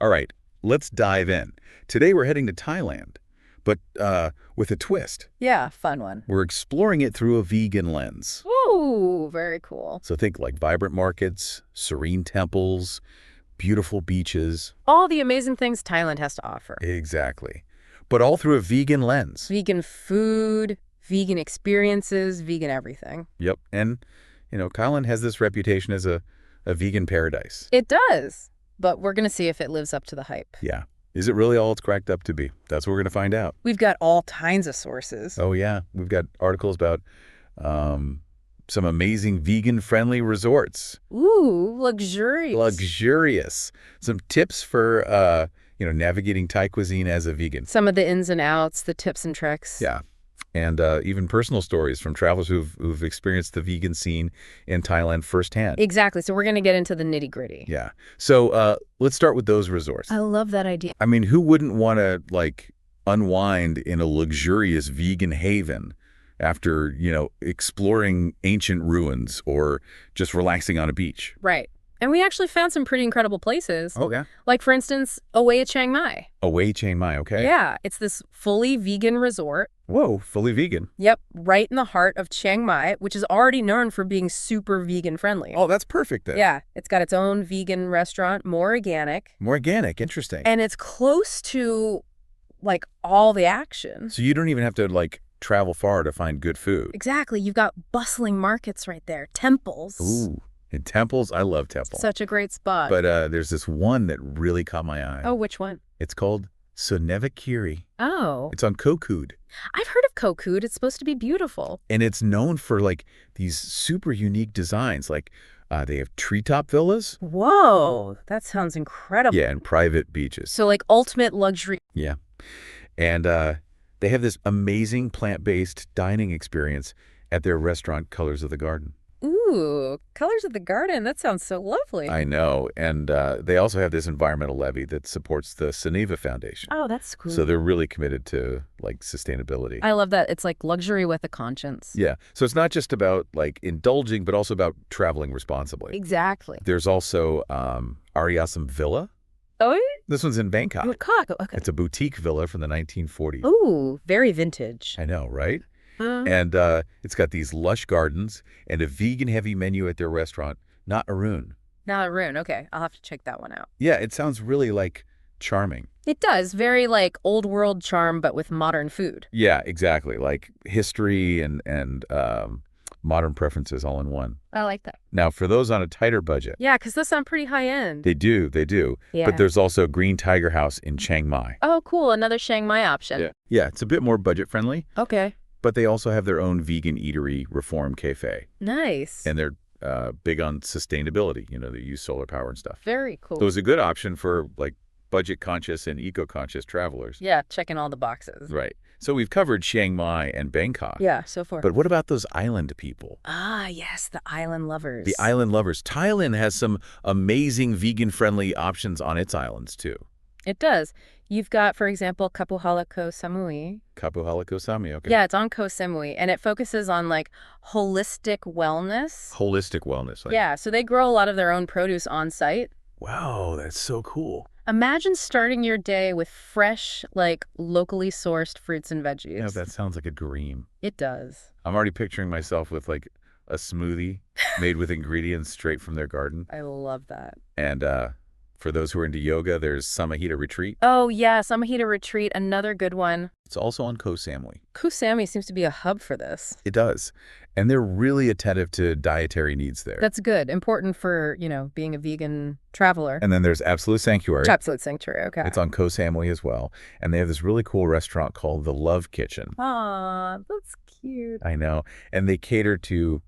All right, let's dive in. Today we're heading to Thailand, but with a twist. Yeah, fun one. We're exploring it through a vegan lens. Ooh, very cool. So think like vibrant markets, serene temples, beautiful beaches. All the amazing things Thailand has to offer. Exactly. But all through a vegan lens. Vegan food, vegan experiences, vegan everything. Yep. And, Thailand has this reputation as a vegan paradise. It does. But we're going to see if it lives up to the hype. Yeah. Is it really all it's cracked up to be? That's what we're going to find out. We've got all kinds of sources. Oh, yeah. We've got articles about some amazing vegan-friendly resorts. Ooh, luxurious. Luxurious. Some tips for, navigating Thai cuisine as a vegan. Some of the ins and outs, the tips and tricks. Yeah. And even personal stories from travelers who've experienced the vegan scene in Thailand firsthand. Exactly. So we're going to get into the nitty-gritty. Yeah. So let's start with those resorts. I love that idea. I mean, who wouldn't want to, unwind in a luxurious vegan haven after, exploring ancient ruins or just relaxing on a beach? Right. And we actually found some pretty incredible places. Oh, yeah? Like, for instance, away at Chiang Mai. Away Chiang Mai, okay. Yeah, it's this fully vegan resort. Whoa, fully vegan. Yep, right in the heart of Chiang Mai, which is already known for being super vegan-friendly. Oh, that's perfect then. Yeah, it's got its own vegan restaurant, more organic. More organic, interesting. And it's close to, all the action. So you don't even have to, travel far to find good food. Exactly. You've got bustling markets right there, temples. Ooh. In temples, I love temples. Such a great spot. But there's this one that really caught my eye. Oh, which one? It's called Sonevakiri. Oh. It's on Koh Kood. I've heard of Koh Kood. It's supposed to be beautiful. And it's known for, these super unique designs. They have treetop villas. Whoa, that sounds incredible. Yeah, and private beaches. So, ultimate luxury. Yeah. And they have this amazing plant-based dining experience at their restaurant, Colors of the Garden. Ooh, Colors of the Garden. That sounds so lovely. I know. And they also have this environmental levy that supports the Sunniva Foundation. Oh, that's cool. So they're really committed to, sustainability. I love that. It's like luxury with a conscience. Yeah. So it's not just about, indulging, but also about traveling responsibly. Exactly. There's also Ariasam Villa. Oh, yeah? This one's in Bangkok. Bangkok. Okay. It's a boutique villa from the 1940s. Ooh, very vintage. I know, right? And it's got these lush gardens and a vegan-heavy menu at their restaurant, Not Arun. Not Arun. Okay, I'll have to check that one out. Yeah, it sounds really, charming. It does. Very, old world charm, but with modern food. Yeah, exactly. History and modern preferences all in one. I like that. Now, for those on a tighter budget. Yeah, because those sound pretty high end. They do. Yeah. But there's also Green Tiger House in Chiang Mai. Oh, cool. Another Chiang Mai option. Yeah, it's a bit more budget-friendly. Okay. But they also have their own vegan eatery, Reform Cafe. Nice. And they're big on sustainability. They use solar power and stuff. Very cool. So it's a good option for, budget-conscious and eco-conscious travelers. Yeah, checking all the boxes. Right. So we've covered Chiang Mai and Bangkok. Yeah, so far. But what about those island people? Ah, yes, the island lovers. The island lovers. Thailand has some amazing vegan-friendly options on its islands, too. It does. You've got, for example, Kapuhala Koh Samui. Kapuhala Koh Samui, okay. Yeah, it's on Koh Samui, and it focuses on, holistic wellness. Holistic wellness. Yeah, so they grow a lot of their own produce on site. Wow, that's so cool. Imagine starting your day with fresh, locally sourced fruits and veggies. Yeah, that sounds like a dream. It does. I'm already picturing myself with, a smoothie made with ingredients straight from their garden. I love that. And for those who are into yoga, there's Samahita Retreat. Oh, yeah, Samahita Retreat, another good one. It's also on Koh Samui. Koh Samui seems to be a hub for this. It does. And they're really attentive to dietary needs there. That's good. Important for, being a vegan traveler. And then there's Absolute Sanctuary. Absolute Sanctuary, okay. It's on Koh Samui as well. And they have this really cool restaurant called The Love Kitchen. Aw, that's cute. I know. And they cater to,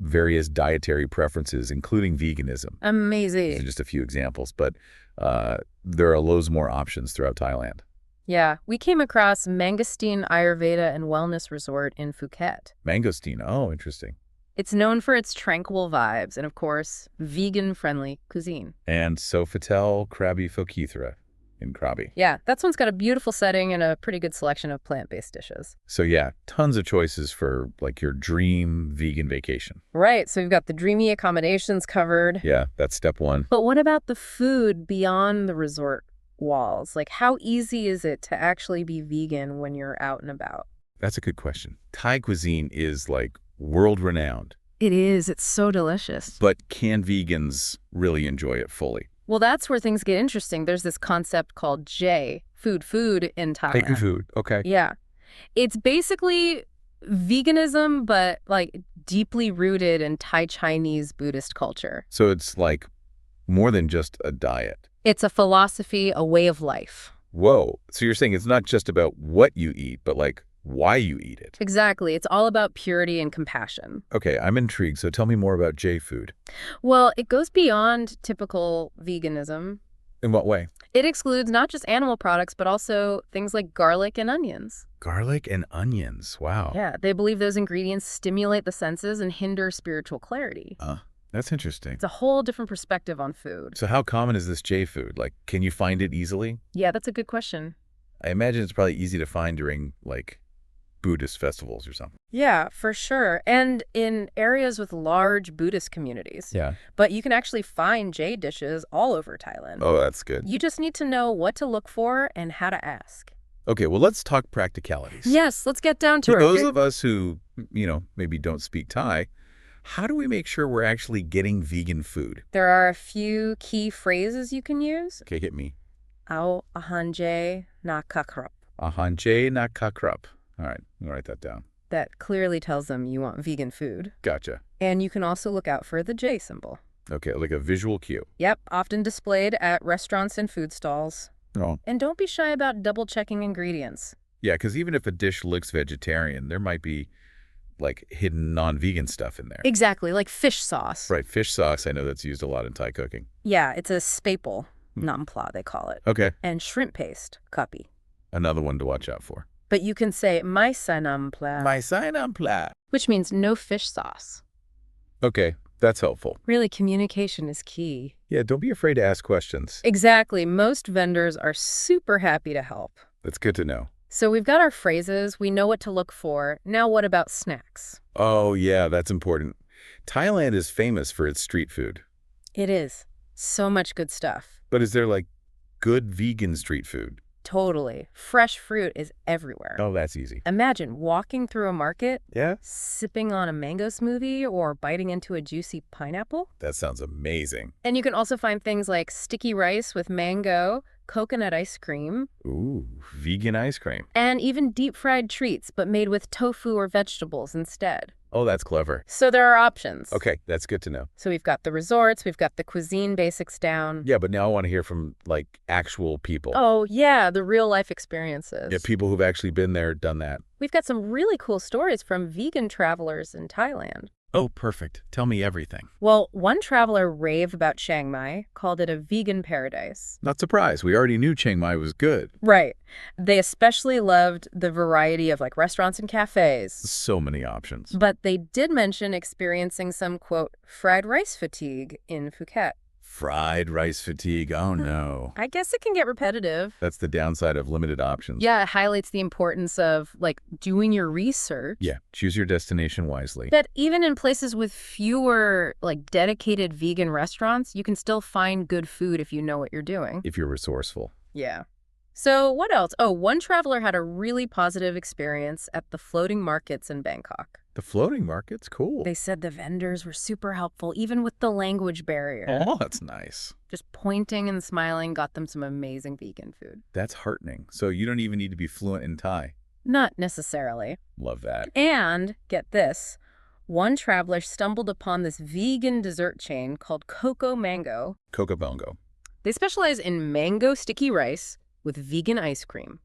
various dietary preferences, including veganism. Amazing. These are just a few examples, but there are loads more options throughout Thailand. Yeah, we came across Mangosteen Ayurveda and Wellness Resort in Phuket. Mangosteen, oh, interesting. It's known for its tranquil vibes and, of course, vegan-friendly cuisine. And Sofitel Krabi Phokethra. in Krabi. Yeah, that one's got a beautiful setting and a pretty good selection of plant-based dishes. So yeah, tons of choices for like your dream vegan vacation. Right, so we've got the dreamy accommodations covered. Yeah, that's step one. But what about the food beyond the resort walls? Like, how easy is it to actually be vegan when you're out and about? That's a good question. Thai cuisine is like world-renowned. It is. It's so delicious. But can vegans really enjoy it fully? Well, that's where things get interesting. There's this concept called J, food in Thailand. Thai food, okay. Yeah. It's basically veganism, but like deeply rooted in Thai Chinese Buddhist culture. So it's like more than just a diet. It's a philosophy, a way of life. Whoa. So you're saying it's not just about what you eat, but like why you eat it. Exactly. It's all about purity and compassion. Okay, I'm intrigued. So tell me more about J food. Well, it goes beyond typical veganism. In what way? It excludes not just animal products, but also things like garlic and onions. Garlic and onions. Wow. Yeah, they believe those ingredients stimulate the senses and hinder spiritual clarity. That's interesting. It's a whole different perspective on food. So how common is this J food? Like, can you find it easily? Yeah, that's a good question. I imagine it's probably easy to find during like Buddhist festivals or something. Yeah, for sure. And in areas with large Buddhist communities. Yeah. But you can actually find J dishes all over Thailand. Oh, that's good. You just need to know what to look for and how to ask. Okay, well, let's talk practicalities. Yes, let's get down to For it. those of us who, maybe don't speak Thai, how do we make sure we're actually getting vegan food? There are a few key phrases you can use. Okay, hit me. Ao ahanje na kakrap. Ahanje na kakrap. All right, I'm going to write that down. That clearly tells them you want vegan food. Gotcha. And you can also look out for the J symbol. Okay, like a visual cue. Yep, often displayed at restaurants and food stalls. Oh. And don't be shy about double-checking ingredients. Yeah, because even if a dish looks vegetarian, there might be like hidden non-vegan stuff in there. Exactly, like fish sauce. Right, fish sauce, I know that's used a lot in Thai cooking. Yeah, it's a staple, nampla they call it. Okay. And shrimp paste, kapi. Another one to watch out for. But you can say mai sa nampla, nampla. which means no fish sauce. Okay, that's helpful. Really, communication is key. Yeah, don't be afraid to ask questions. Exactly. Most vendors are super happy to help. That's good to know. So we've got our phrases. We know what to look for. Now what about snacks? Oh, yeah, that's important. Thailand is famous for its street food. It is. So much good stuff. But is there like good vegan street food? Totally. Fresh fruit is everywhere. Oh, that's easy. Imagine walking through a market, Yeah? sipping on a mango smoothie, or biting into a juicy pineapple. That sounds amazing. And you can also find things like sticky rice with mango, coconut ice cream, Ooh, vegan ice cream. and even deep-fried treats, but made with tofu or vegetables instead. Oh, that's clever. So there are options. Okay, that's good to know. So we've got the resorts, we've got the cuisine basics down. Yeah, but now I want to hear from like actual people. Oh, yeah, the real-life experiences. Yeah, people who've actually been there, done that. We've got some really cool stories from vegan travelers in Thailand. Oh, perfect. Tell me everything. Well, one traveler raved about Chiang Mai, called it a vegan paradise. Not surprised. We already knew Chiang Mai was good. Right. They especially loved the variety of like restaurants and cafes. So many options. But they did mention experiencing some, quote, fried rice fatigue in Phuket. Fried rice fatigue. Oh, no. I guess it can get repetitive. That's the downside of limited options. Yeah, it highlights the importance of like doing your research. Yeah, choose your destination wisely. But even in places with fewer like dedicated vegan restaurants, you can still find good food if you know what you're doing. If you're resourceful. Yeah. So what else? Oh, one traveler had a really positive experience at the floating markets in Bangkok. The floating market's cool. They said the vendors were super helpful, even with the language barrier. Oh, that's nice. Just pointing and smiling got them some amazing vegan food. That's heartening. So you don't even need to be fluent in Thai. Not necessarily. Love that. And, get this, one traveler stumbled upon this vegan dessert chain called Coco Mango. Coca Bongo. They specialize in mango sticky rice with vegan ice cream.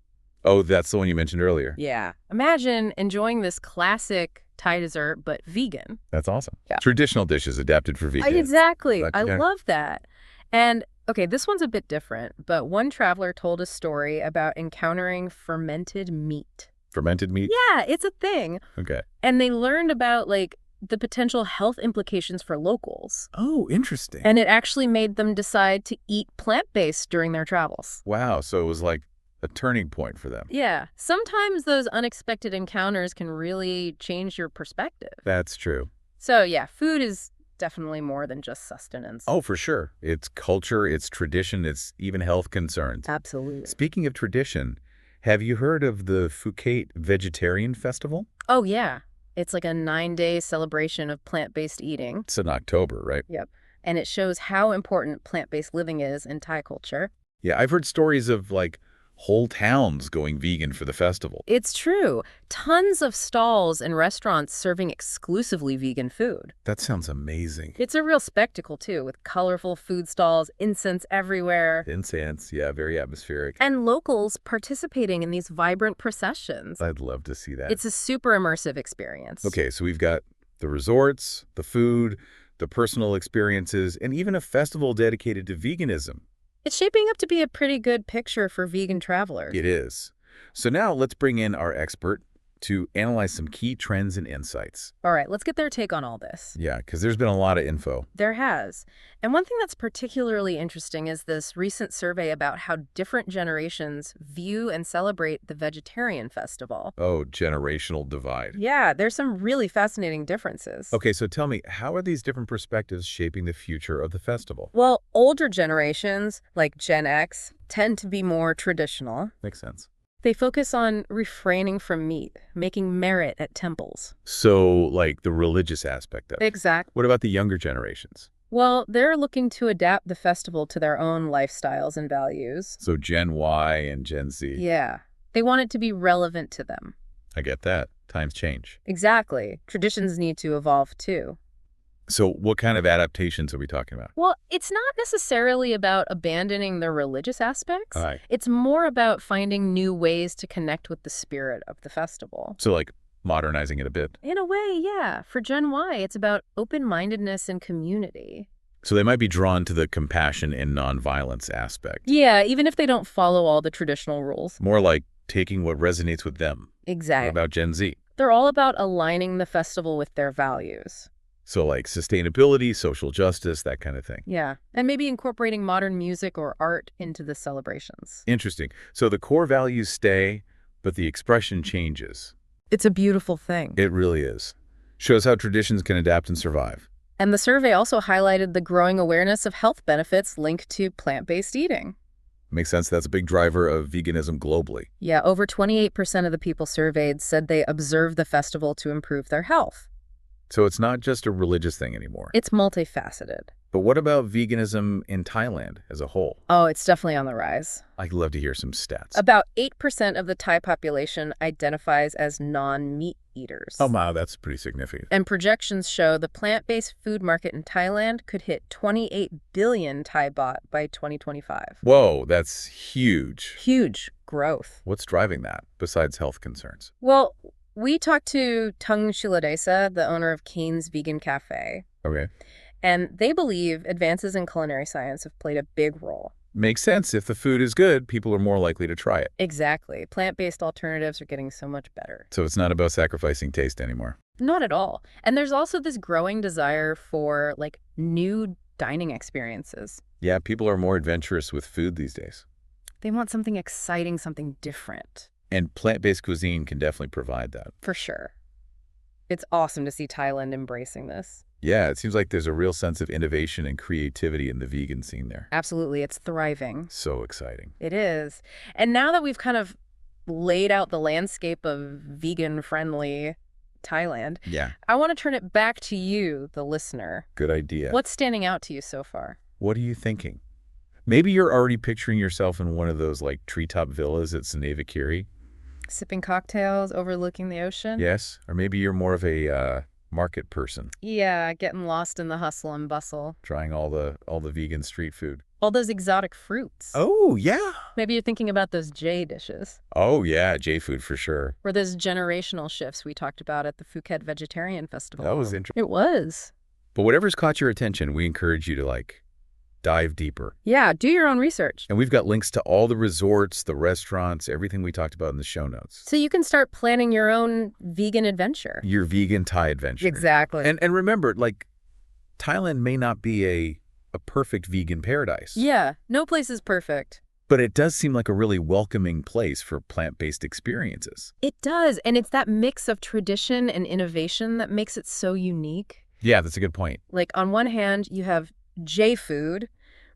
Oh, that's the one you mentioned earlier. Yeah. Imagine enjoying this classic Thai dessert, but vegan. That's awesome. Yeah. Traditional dishes adapted for vegans. Exactly. I Yeah. love that. And, okay, this one's a bit different, but one traveler told a story about encountering fermented meat. Fermented meat? Yeah, it's a thing. Okay. And they learned about, like, the potential health implications for locals. Oh, interesting. And it actually made them decide to eat plant-based during their travels. Wow, so it was like a turning point for them. Yeah, sometimes those unexpected encounters can really change your perspective. That's true. So yeah, food is definitely more than just sustenance. Oh, for sure. It's culture, it's tradition, it's even health concerns. Absolutely. Speaking of tradition, have you heard of the Phuket Vegetarian Festival? Oh yeah, it's like a 9-day celebration of plant-based eating. It's in October, right? Yep. And it shows how important plant-based living is in Thai culture. Yeah, I've heard stories of like whole towns going vegan for the festival. It's true. Tons of stalls and restaurants serving exclusively vegan food. That sounds amazing. It's a real spectacle, too, with colorful food stalls, incense everywhere, Incense, yeah, very atmospheric. and locals participating in these vibrant processions. I'd love to see that. It's a super immersive experience. Okay, so we've got the resorts, the food, the personal experiences, and even a festival dedicated to veganism. It's shaping up to be a pretty good picture for vegan travelers. It is. So now let's bring in our expert to analyze some key trends and insights. All right, let's get their take on all this. Yeah, because there's been a lot of info. There has. And one thing that's particularly interesting is this recent survey about how different generations view and celebrate the Vegetarian Festival. Oh, generational divide. Yeah, there's some really fascinating differences. Okay, so tell me, how are these different perspectives shaping the future of the festival? Well, older generations, like Gen X, tend to be more traditional. Makes sense. They focus on refraining from meat, making merit at temples. So, like the religious aspect of it. Exactly. What about the younger generations? Well, they're looking to adapt the festival to their own lifestyles and values. So Gen Y and Gen Z. Yeah. They want it to be relevant to them. I get that. Times change. Exactly. Traditions need to evolve too. So what kind of adaptations are we talking about? Well, it's not necessarily about abandoning the religious aspects. Aye. It's more about finding new ways to connect with the spirit of the festival. So like modernizing it a bit. In a way, yeah. For Gen Y, it's about open-mindedness and community. So they might be drawn to the compassion and nonviolence aspect. Yeah, even if they don't follow all the traditional rules. More like taking what resonates with them. Exactly. What about Gen Z? They're all about aligning the festival with their values. So like sustainability, social justice, that kind of thing. Yeah, and maybe incorporating modern music or art into the celebrations. Interesting. So the core values stay, but the expression changes. It's a beautiful thing. It really is. Shows how traditions can adapt and survive. And the survey also highlighted the growing awareness of health benefits linked to plant-based eating. Makes sense. That's a big driver of veganism globally. Yeah, over 28% of the people surveyed said they observed the festival to improve their health. So it's not just a religious thing anymore. It's multifaceted. But what about veganism in Thailand as a whole? Oh, it's definitely on the rise. I'd love to hear some stats. About 8% of the Thai population identifies as non-meat eaters. Oh, wow, that's pretty significant. And projections show the plant-based food market in Thailand could hit 28 billion Thai baht by 2025. Whoa, that's huge. Huge growth. What's driving that, besides health concerns? Well, we talked to Tung Shiladesa, the owner of Cane's Vegan Cafe, Okay. and they believe advances in culinary science have played a big role. Makes sense. If the food is good, people are more likely to try it. Exactly. Plant-based alternatives are getting so much better. So it's not about sacrificing taste anymore. Not at all. And there's also this growing desire for, like, new dining experiences. Yeah, people are more adventurous with food these days. They want something exciting, something different. And plant-based cuisine can definitely provide that. For sure. It's awesome to see Thailand embracing this. Yeah, it seems like there's a real sense of innovation and creativity in the vegan scene there. Absolutely. It's thriving. So exciting. It is. And now that we've kind of laid out the landscape of vegan-friendly Thailand, Yeah, I want to turn it back to you, the listener. good idea. What's standing out to you so far? What are you thinking? Maybe you're already picturing yourself in one of those like treetop villas at Sanevakiri. Sipping cocktails, overlooking the ocean? Yes, or maybe you're more of a market person, Yeah, getting lost in the hustle and bustle. trying all the vegan street food. All those exotic fruits. Oh, yeah. Maybe you're thinking about those J dishes. Oh, yeah, J-food for sure. Or those generational shifts we talked about at the Phuket Vegetarian Festival. That was interesting. It was. But whatever's caught your attention, we encourage you to like dive deeper. Yeah, do your own research. And we've got links to all the resorts, the restaurants, everything we talked about in the show notes. So you can start planning your own vegan adventure. Your vegan Thai adventure. Exactly. And remember, like, Thailand may not be a perfect vegan paradise. Yeah, no place is perfect. But it does seem like a really welcoming place for plant-based experiences. It does, and it's that mix of tradition and innovation that makes it so unique. Yeah, that's a good point. Like, on one hand, you have J-food,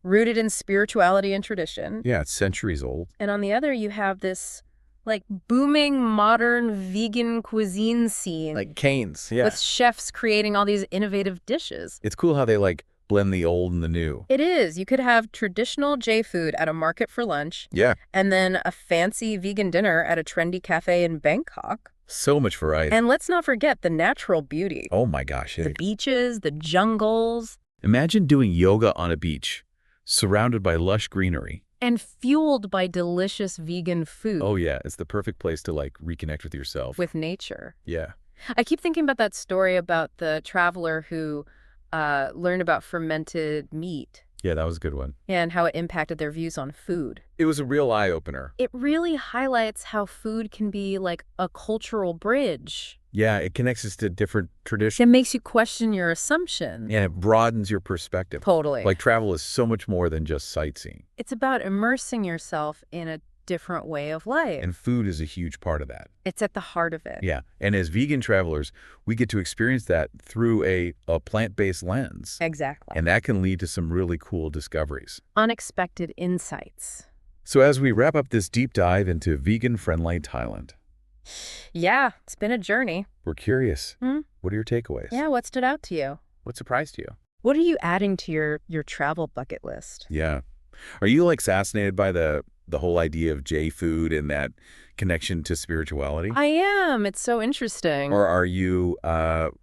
rooted in spirituality and tradition. Yeah, it's centuries old. And on the other, you have this, like, booming modern vegan cuisine scene. Like Cane's, yeah. With chefs creating all these innovative dishes. It's cool how they, like, blend the old and the new. It is. You could have traditional J-food at a market for lunch. Yeah. And then a fancy vegan dinner at a trendy cafe in Bangkok. So much variety. And let's not forget the natural beauty. Oh my gosh. The beaches, the jungles. Imagine doing yoga on a beach, surrounded by lush greenery. And fueled by delicious vegan food. Oh yeah, it's the perfect place to, like, reconnect with yourself. With nature. Yeah. I keep thinking about that story about the traveler who learned about fermented meat. Yeah, that was a good one. And how it impacted their views on food. It was a real eye-opener. It really highlights how food can be like a cultural bridge. Yeah, it connects us to different traditions. It makes you question your assumptions. And it broadens your perspective. Totally. Like, travel is so much more than just sightseeing. It's about immersing yourself in a different way of life. And food is a huge part of that. It's at the heart of it. Yeah. And as vegan travelers, we get to experience that through a plant-based lens. Exactly. And that can lead to some really cool discoveries. Unexpected insights. So as we wrap up this deep dive into vegan-friendly Thailand. Yeah, it's been a journey. We're curious. What are your takeaways? Yeah, what stood out to you? What surprised you? What are you adding to your travel bucket list? Yeah. Are you, like, fascinated by the whole idea of J-food and that connection to spirituality? I am. It's so interesting. Or are you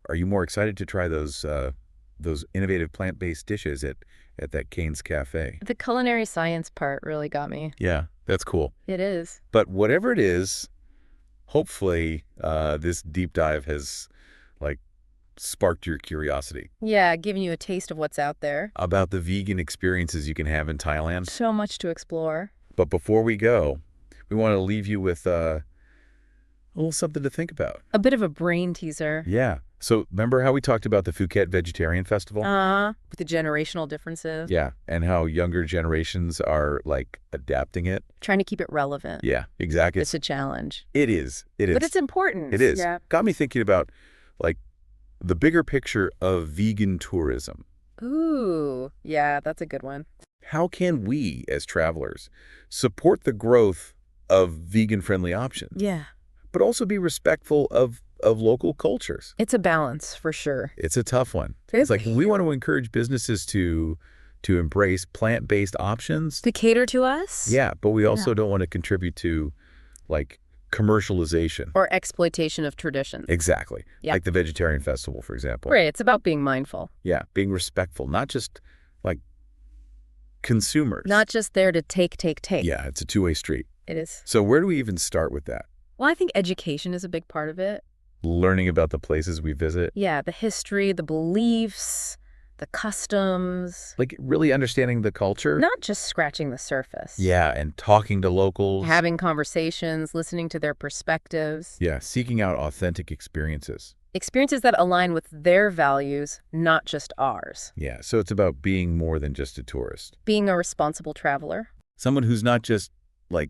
more excited to try those innovative plant-based dishes at that Cane's Cafe? The culinary science part really got me. Yeah, that's cool. It is. But whatever it is, hopefully this deep dive has, like, sparked your curiosity. Yeah, giving you a taste of what's out there. About the vegan experiences you can have in Thailand. So much to explore. But before we go, we want to leave you with a little something to think about. A bit of a brain teaser. Yeah. So remember how we talked about the Phuket Vegetarian Festival? With the generational differences. Yeah. And how younger generations are, like, adapting it. Trying to keep it relevant. Yeah, exactly. It's a challenge. It is. It is. But it's important. It is. Yeah. Got me thinking about, like, the bigger picture of vegan tourism. Ooh, yeah, that's a good one. How can we, as travelers, support the growth of vegan-friendly options? Yeah. But also be respectful of local cultures? It's a balance, for sure. It's a tough one. It's like we want to encourage businesses to embrace plant-based options. To cater to us? Yeah, but we also don't want to contribute to, like, commercialization. Or exploitation of traditions. Exactly. Yeah. Like the Vegetarian Festival, for example. Right, it's about being mindful. Yeah, being respectful, not just, like, consumers. Not just there to take. Yeah, it's a two-way street. It is. So where do we even start with that? Well, I think education is a big part of it. Learning about the places we visit. Yeah, the history, the beliefs, the customs. Like, really understanding the culture. Not just scratching the surface. Yeah, and talking to locals. Having conversations, listening to their perspectives. Yeah, seeking out authentic experiences. Experiences that align with their values, not just ours. Yeah, so it's about being more than just a tourist. Being a responsible traveler. Someone who's not just, like,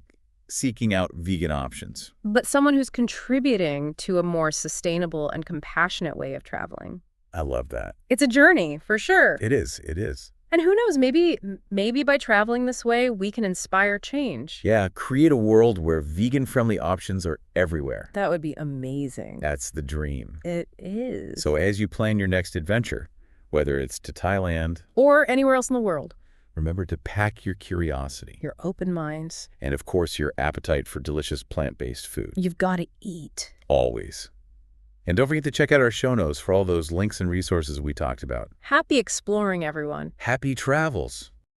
seeking out vegan options. But someone who's contributing to a more sustainable and compassionate way of traveling. I love that. It's a journey, for sure. It is. It is. And who knows, maybe by traveling this way, we can inspire change. Yeah, create a world where vegan-friendly options are everywhere. That would be amazing. That's the dream. It is. So as you plan your next adventure, whether it's to Thailand or anywhere else in the world, remember to pack your curiosity. Your open minds. And, of course, your appetite for delicious plant-based food. You've got to eat. Always. And don't forget to check out our show notes for all those links and resources we talked about. Happy exploring, everyone. Happy travels.